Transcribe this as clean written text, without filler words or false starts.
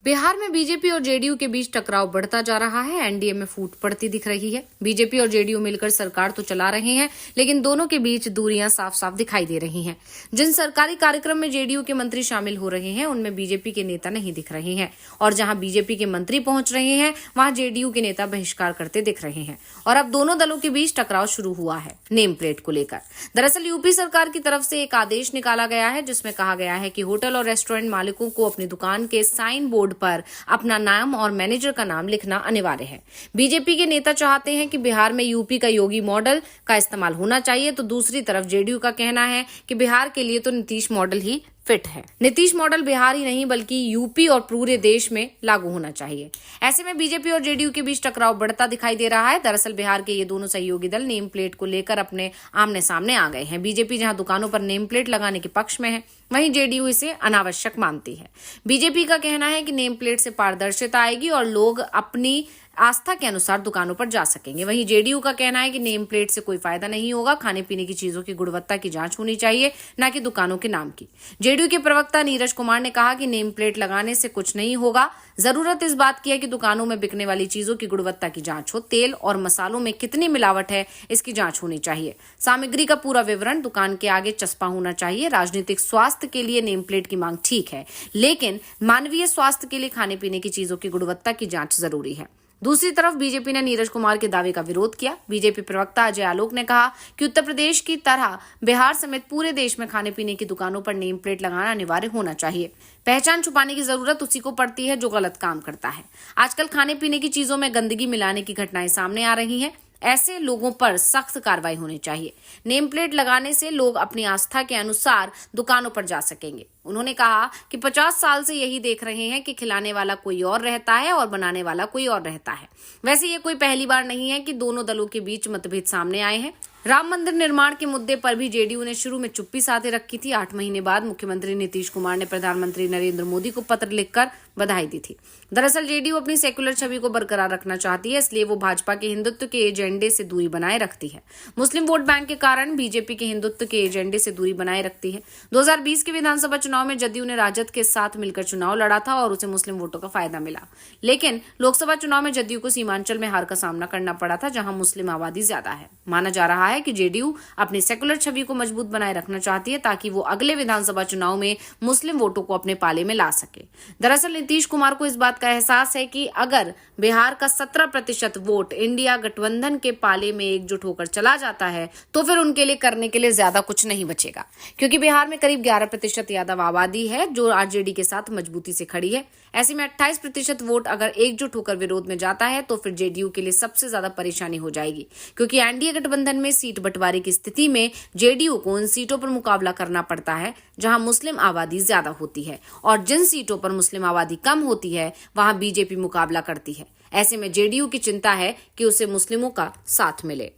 बिहार में बीजेपी और जेडीयू के बीच टकराव बढ़ता जा रहा है। एनडीए में फूट पड़ती दिख रही है। बीजेपी और जेडीयू मिलकर सरकार तो चला रहे हैं, लेकिन दोनों के बीच दूरियां साफ साफ दिखाई दे रही हैं। जिन सरकारी कार्यक्रम में जेडीयू के मंत्री शामिल हो रहे हैं, उनमें बीजेपी के नेता नहीं दिख रहे हैं, और जहां बीजेपी के मंत्री पहुंच रहे हैं, वहां जेडीयू के नेता बहिष्कार करते दिख रहे हैं। और अब दोनों दलों के बीच टकराव शुरू हुआ है नेम प्लेट को लेकर। दरअसल यूपी सरकार की तरफ से एक आदेश निकाला गया है, जिसमें कहा गया है कि होटल और रेस्टोरेंट मालिकों को अपनी दुकान के साइन बोर्ड पर अपना नाम और मैनेजर का नाम लिखना अनिवार्य है। बीजेपी के नेता चाहते हैं कि बिहार में यूपी का योगी मॉडल का इस्तेमाल होना चाहिए, तो दूसरी तरफ जेडीयू का कहना है कि बिहार के लिए तो नीतीश मॉडल ही फिट है। नीतीश मॉडल बिहार ही नहीं बल्कि यूपी और पूरे देश में लागू होना चाहिए। ऐसे में बीजेपी और जेडीयू के बीच टकराव बढ़ता दिखाई दे रहा है। दरअसल बिहार के ये दोनों सहयोगी दल नेम प्लेट को लेकर अपने आमने सामने आ गए हैं। बीजेपी जहां दुकानों पर नेम प्लेट लगाने के पक्ष में है, वहीं जेडीयू इसे अनावश्यक मानती है। बीजेपी का कहना है कि नेम प्लेट से पारदर्शिता आएगी और लोग अपनी आस्था के अनुसार दुकानों पर जा सकेंगे। वहीं जेडीयू का कहना है कि नेम प्लेट से कोई फायदा नहीं होगा। खाने पीने की चीजों की गुणवत्ता की जांच होनी चाहिए, न कि दुकानों के नाम की। जेडीयू के प्रवक्ता नीरज कुमार ने कहा कि नेम प्लेट लगाने से कुछ नहीं होगा। जरूरत इस बात की है कि दुकानों में बिकने वाली चीजों की गुणवत्ता की जांच हो। तेल और मसालों में कितनी मिलावट है, इसकी जांच होनी चाहिए। सामग्री का पूरा विवरण दुकान के आगे चस्पा होना चाहिए। राजनीतिक स्वास्थ्य के लिए नेम प्लेट की मांग ठीक है, लेकिन मानवीय स्वास्थ्य के लिए खाने पीने की चीजों की गुणवत्ता की जांच जरूरी है। दूसरी तरफ बीजेपी ने नीरज कुमार के दावे का विरोध किया। बीजेपी प्रवक्ता अजय आलोक ने कहा कि उत्तर प्रदेश की तरह बिहार समेत पूरे देश में खाने पीने की दुकानों पर नेम प्लेट लगाना अनिवार्य होना चाहिए। पहचान छुपाने की जरूरत उसी को पड़ती है जो गलत काम करता है। आजकल खाने पीने की चीजों में गंदगी मिलाने की घटनाएं सामने आ रही हैं। ऐसे लोगों पर सख्त कार्रवाई होनी चाहिए। नेम प्लेट लगाने से लोग अपनी आस्था के अनुसार दुकानों पर जा सकेंगे। उन्होंने कहा कि 50 साल से यही देख रहे हैं कि खिलाने वाला कोई और रहता है और बनाने वाला कोई और रहता है। वैसे ये कोई पहली बार नहीं है कि दोनों दलों के बीच मतभेद सामने आए हैं। राम मंदिर निर्माण के मुद्दे पर भी जेडीयू ने शुरू में चुप्पी साधे रखी थी। 8 महीने बाद मुख्यमंत्री नीतीश कुमार ने प्रधानमंत्री नरेंद्र मोदी को पत्र लिखकर बधाई दी थी। दरअसल जेडीयू अपनी सेक्युलर छवि को बरकरार रखना चाहती है, इसलिए वो भाजपा के हिंदुत्व के एजेंडे से दूरी बनाए रखती है। मुस्लिम वोट बैंक के कारण बीजेपी के हिंदुत्व के एजेंडे से दूरी बनाए रखती है। 2020 के विधानसभा चुनाव में जदयू ने राजद के साथ मिलकर चुनाव लड़ा था और उसे मुस्लिम वोटों का फायदा मिला, लेकिन लोकसभा चुनाव में जदयू को सीमांचल में हार का सामना करना पड़ा था, जहां मुस्लिम आबादी ज्यादा है। माना जा रहा है कि जेडीयू अपनी सेक्युलर छवि को मजबूत बनाए रखना चाहती है, ताकि वो अगले विधानसभा चुनाव में मुस्लिम वोटों को अपने पाले में ला सके। दरअसल नीतीश कुमार को इस बात का एहसास है कि अगर बिहार का 17% वोट इंडिया गठबंधन के पाले में एकजुट होकर चला जाता है, तो फिर उनके लिए करने के लिए ज्यादा कुछ नहीं बचेगा, क्योंकि बिहार में करीब 11% यादव आबादी है जो आरजेडी के साथ मजबूती से खड़ी है। ऐसे में 28% वोट अगर एकजुट होकर विरोध में जाता है, तो फिर जेडीयू के लिए सबसे ज्यादा परेशानी हो जाएगी, क्योंकि एनडीए गठबंधन में सीट बंटवारे की स्थिति में जेडीयू को उन सीटों पर मुकाबला करना पड़ता है जहां मुस्लिम आबादी ज्यादा होती है, और जिन सीटों पर मुस्लिम आबादी कम होती है वहां बीजेपी मुकाबला करती है। ऐसे में जेडीयू की चिंता है कि उसे मुस्लिमों का साथ मिले।